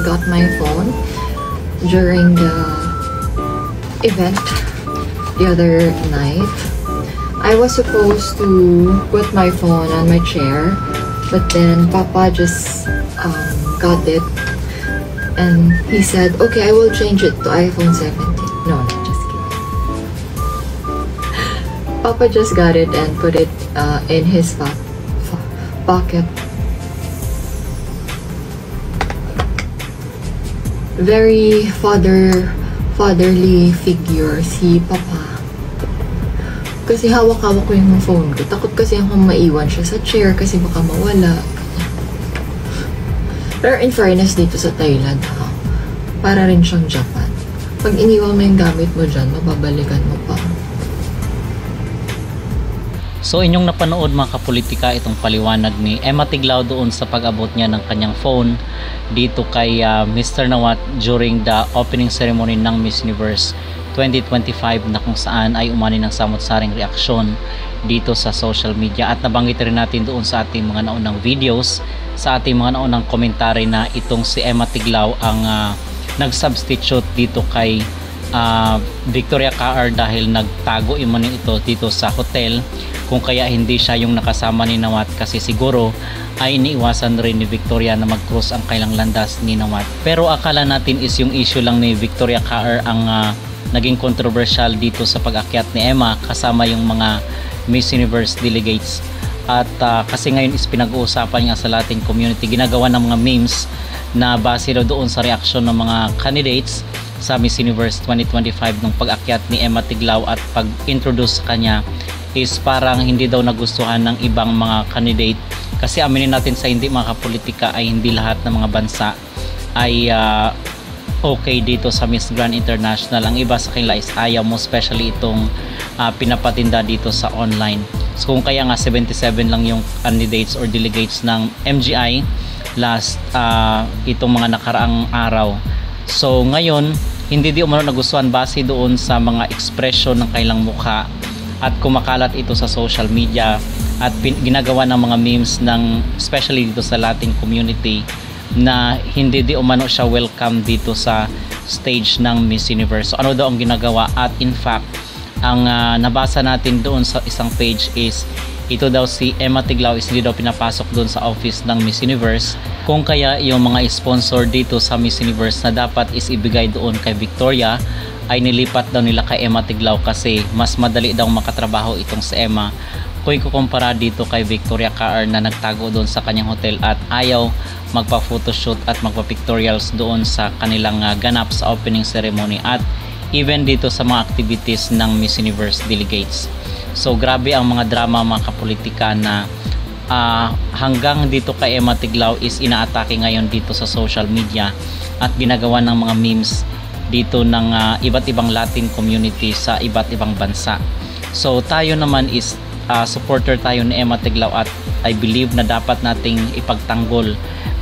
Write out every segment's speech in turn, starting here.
got my phone during the event the other night. I was supposed to put my phone on my chair, but then Papa just got it, and he said, okay, I will change it to iPhone 17. No, just kidding. Papa just got it and put it in his pocket. Very fatherly figure si Papa. Kasi hawak-hawak ko yung phone ko. Takot kasi akong maiwan siya sa chair kasi baka mawala. Pero in fairness dito sa Thailand, para rin siyang Japan. Pag iniwan mo yung gamit mo dyan, mababalikan mo pa. So inyong napanood mga kapolitika itong paliwanag ni Emma Tiglao doon sa pag-abot niya ng kanyang phone dito kay Mr. Nawat during the opening ceremony ng Miss Universe 2025 na kung saan ay umani ng samot-saring reaksyon dito sa social media, at nabanggit rin natin doon sa ating mga naunang videos, sa ating mga naunang komentary na itong si Emma Tiglao ang nag-substitute dito kay Victoria Caar dahil nagtago imani ito dito sa hotel, kung kaya hindi siya yung nakasama ni Nawat kasi siguro ay iniiwasan rin ni Victoria na mag-cross ang kailang landas ni Nawat. Pero akala natin is yung issue lang ni Victoria Caar ang naging controversial dito sa pag-akyat ni Emma kasama yung mga Miss Universe delegates, at kasi ngayon is pinag-uusapan nga sa Latin community, ginagawa ng mga memes na base daw doon sa reaksyon ng mga candidates sa Miss Universe 2025 nung pag-akyat ni Emma Tiglao at pag-introduce sa kanya is parang hindi daw nagustuhan ng ibang mga candidate, kasi aminin natin sa hindi mga kapolitika ay hindi lahat ng mga bansa ay okay dito sa Miss Grand International. Ang iba sa kanila is ayaw mo, especially itong pinapatinda dito sa online. So kung kaya nga 77 lang yung candidates or delegates ng MGI last itong mga nakaraang araw. So ngayon hindi di umano nagustuhan base doon sa mga ekspresyon ng kailang mukha, at kumakalat ito sa social media at ginagawa ng mga memes ng especially dito sa Latin community na hindi di umano siya welcome dito sa stage ng Miss Universe. So ano daw ang ginagawa, at in fact ang nabasa natin doon sa isang page is ito daw si Emma Tiglao is hindi daw pinapasok doon sa office ng Miss Universe, kung kaya yung mga sponsor dito sa Miss Universe na dapat is ibigay doon kay Victoria ay nilipat daw nila kay Emma Tiglao kasi mas madali daw makatrabaho itong si Emma kung ikukumpara dito kay Victoria Caar na nagtago doon sa kanyang hotel at ayaw magpa-photoshoot at magpa-pictorials doon sa kanilang ganap sa opening ceremony at even dito sa mga activities ng Miss Universe delegates. So grabe ang mga drama mga kapolitika na hanggang dito kay Emma Tiglao is inaatake ngayon dito sa social media at ginagawa ng mga memes dito ng iba't ibang Latin community sa iba't ibang bansa. So tayo naman is supporter tayo ni Emma Tiglao at I believe na dapat nating ipagtanggol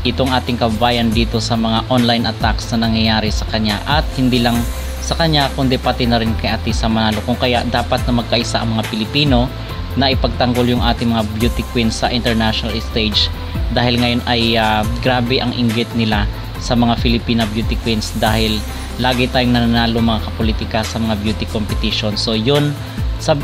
itong ating kababayan dito sa mga online attacks na nangyayari sa kanya, at hindi lang sa kanya kundi pati na rin kay Ate Sa Manalo. Kung kaya dapat na magkaisa ang mga Pilipino na ipagtanggol yung ating mga beauty queens sa international stage, dahil ngayon ay grabe ang inggit nila sa mga Filipina beauty queens dahil lagi tayong nananalo mga kapolitika sa mga beauty competition. So yun,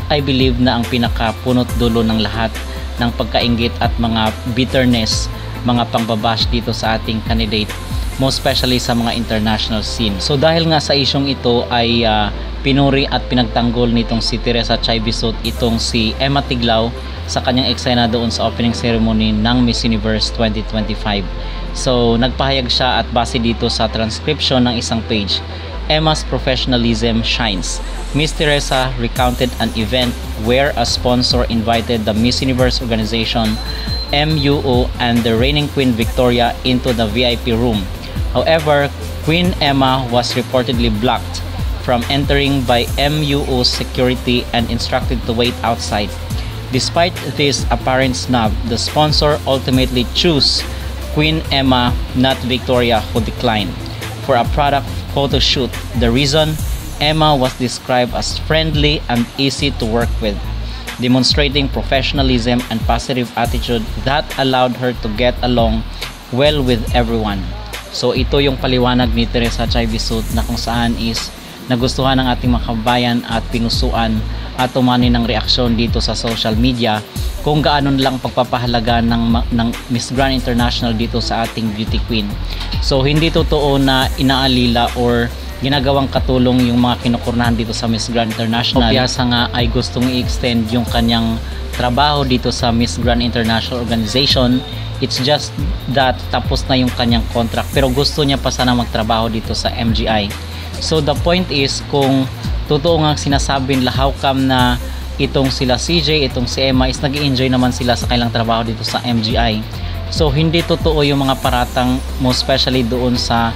I believe na ang pinakapunot dulo ng lahat ng pagkainggit at mga bitterness, mga pangbabash dito sa ating candidate, most especially sa mga international scene. So dahil nga sa isyong ito ay pinuri at pinagtanggol nitong si Teresa Chaibisut itong si Emma Tiglao sa kanyang eksena doon sa opening ceremony ng Miss Universe 2025. So nagpahayag siya at base dito sa transcription ng isang page, Emma's professionalism shines. Miss Teresa recounted an event where a sponsor invited the Miss Universe organization, MUO, and the reigning Queen Victoria into the VIP room. However, Queen Emma was reportedly blocked from entering by MUO security and instructed to wait outside. Despite this apparent snub, the sponsor ultimately chose Queen Emma, not Victoria, who declined for a product photo shoot. The reason? Emma was described as friendly and easy to work with, demonstrating professionalism and positive attitude that allowed her to get along well with everyone. So ito yung paliwanag ni Teresa Chay Bisut na kung saan is nagustuhan ng ating mga kababayan at pinusuan at umani ng reaksyon dito sa social media kung gaano lang pagpapahalaga ng Miss Grand International dito sa ating beauty queen. So hindi totoo na inaalila or ginagawang katulong yung mga kinukurnahan dito sa Miss Grand International. Piyasa nga ay gustong i-extend yung kanyang trabaho dito sa Miss Grand International Organization. It's just that tapos na yung kanyang contract pero gusto niya pa sana magtrabaho dito sa MGI. So the point is, kung totoo nga sinasabi nila how come na itong sila CJ, itong si Emma is nag-i-enjoy naman sila sa kailang trabaho dito sa MGI. So hindi totoo yung mga paratang, most especially doon sa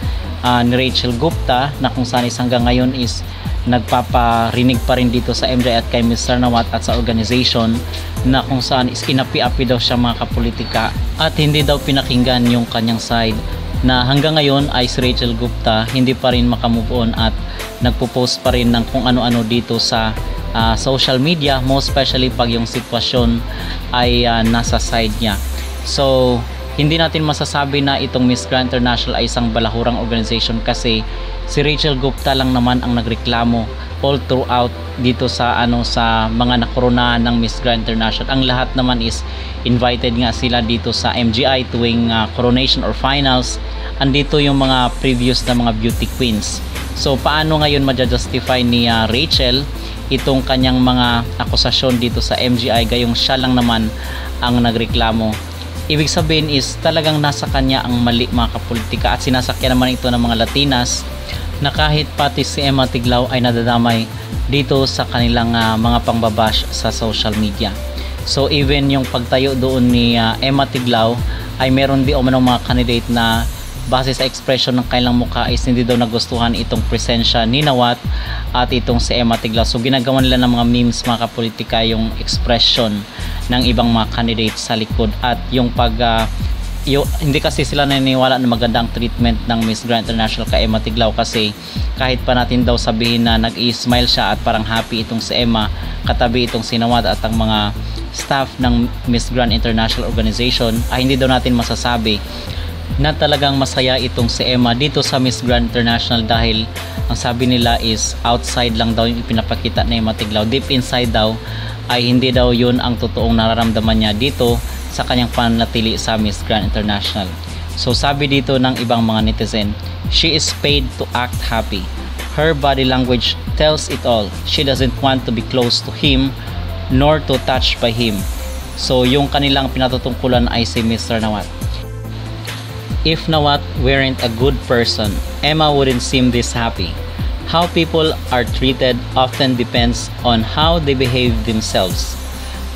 ni Rachel Gupta na kung saan is hanggang ngayon is nagpaparinig pa rin dito sa MGI at kay Mr. Nawat at sa organization na kung saan is inapi-api daw siya mga kapolitika at hindi daw pinakinggan yung kanyang side, na hanggang ngayon ay si Rachel Gupta hindi pa rin makamove on at nagpo-post pa rin ng kung ano-ano dito sa social media, most especially pag yung sitwasyon ay nasa side niya. So hindi natin masasabi na itong Miss Grand International ay isang balahurang organization kasi si Rachel Gupta lang naman ang nagreklamo all throughout dito sa sa mga nakoronahan ng Miss Grand International. Ang lahat naman is invited nga sila dito sa MGI tuwing coronation or finals. Andito yung mga previous na mga beauty queens. So paano ngayon ma-justify ni Rachel itong kanyang mga akusasyon dito sa MGI gayong siya lang naman ang nagreklamo? Ibig sabihin is talagang nasa kanya ang mali mga kapolitika at sinasakyan naman ito ng mga Latinas na kahit pati si Emma Tiglao ay nadadamay dito sa kanilang mga pangbabash sa social media. So even yung pagtayo doon ni Emma Tiglao ay meron di umanong mga candidate na base sa expression ng kailang mukha is hindi daw nagustuhan itong presensya ni Nawat at itong si Emma Tiglao. So ginagawa nila ng mga memes mga kapolitika yung expression ng ibang mga candidates sa likod at yung hindi kasi sila naniniwala na maganda ang treatment ng Miss Grand International kay Emma Tiglao kasi kahit pa natin daw sabihin na nag-i-smile siya at parang happy itong si Emma, katabi itong si Nawat at ang mga staff ng Miss Grand International Organization ay hindi daw natin masasabi na talagang masaya itong si Emma dito sa Miss Grand International dahil ang sabi nila is outside lang daw yung ipinapakita ni Emma Tiglao. Deep inside daw ay hindi daw yun ang totoong nararamdaman niya dito sa kanyang pananatili sa Miss Grand International. So sabi dito ng ibang mga netizen, she is paid to act happy. Her body language tells it all. She doesn't want to be close to him nor to touch by him. So yung kanilang pinatutungkulan ay si Mr. Nawat. If Nawat weren't a good person, Emma wouldn't seem this happy. How people are treated often depends on how they behave themselves.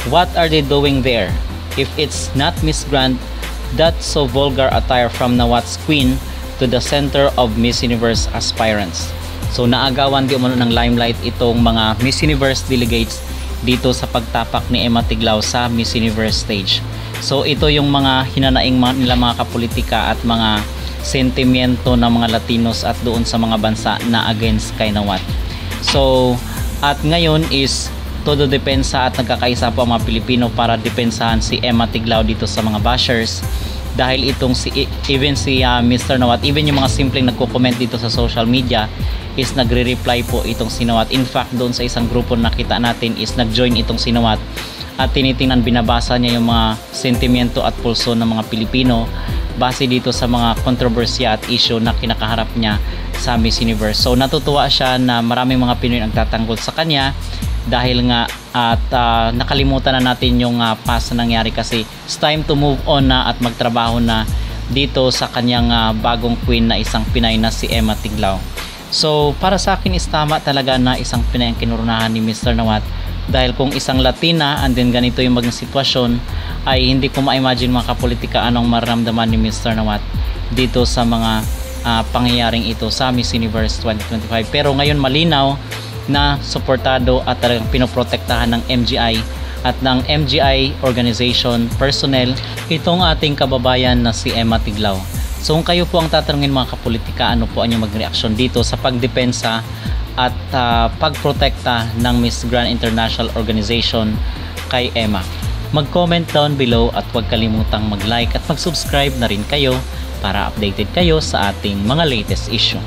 What are they doing there? If it's not Miss Grand, that's so vulgar attire from Nawat's queen to the center of Miss Universe aspirants. So naagawan di umano ng limelight itong mga Miss Universe delegates dito sa pagtapak ni Emma Tiglao sa Miss Universe stage. So ito yung mga hinanaing nila mga kapolitika at mga sentimiento ng mga Latinos at doon sa mga bansa na against kay Nawat. So at ngayon is todo depensa at nagkakaisa po ang mga Pilipino para depensahan si Emma Tiglao dito sa mga bashers dahil itong even si Mr. Nawat, even yung mga simpleng nagko-comment dito sa social media is nagre-reply po itong si Nawat. In fact doon sa isang grupo na nakita natin is nag-join itong si Nawat at tinitingnan, binabasa niya yung mga sentimiento at pulso ng mga Pilipino base dito sa mga kontrobersya at issue na kinakaharap niya sa Miss Universe. So natutuwa siya na maraming mga Pinoy nagtatanggol sa kanya dahil nga at nakalimutan na natin yung past na nangyari kasi it's time to move on na at magtrabaho na dito sa kanyang bagong queen na isang Pinay na si Emma Tiglao. So para sa akin is tama talaga na isang Pinay ang kinurunahan ni Mr. Nawat dahil kung isang Latina and then ganito yung maging sitwasyon ay hindi ko ma-imagine mga kapolitika anong mararamdaman ni Mr. Nawat dito sa mga pangyayaring ito sa Miss Universe 2025. Pero ngayon malinaw na suportado at talagang pinoprotektahan ng MGI at ng MGI organization personnel itong ating kababayan na si Emma Tiglao. So kung kayo po ang tatanungin mga kapolitika, ano po ang inyong mag-reaksyon dito sa pagdepensa at pagprotekta ng Miss Grand International Organization kay Emma? Mag-comment down below at huwag kalimutang mag-like at mag-subscribe na rin kayo para updated kayo sa ating mga latest issue.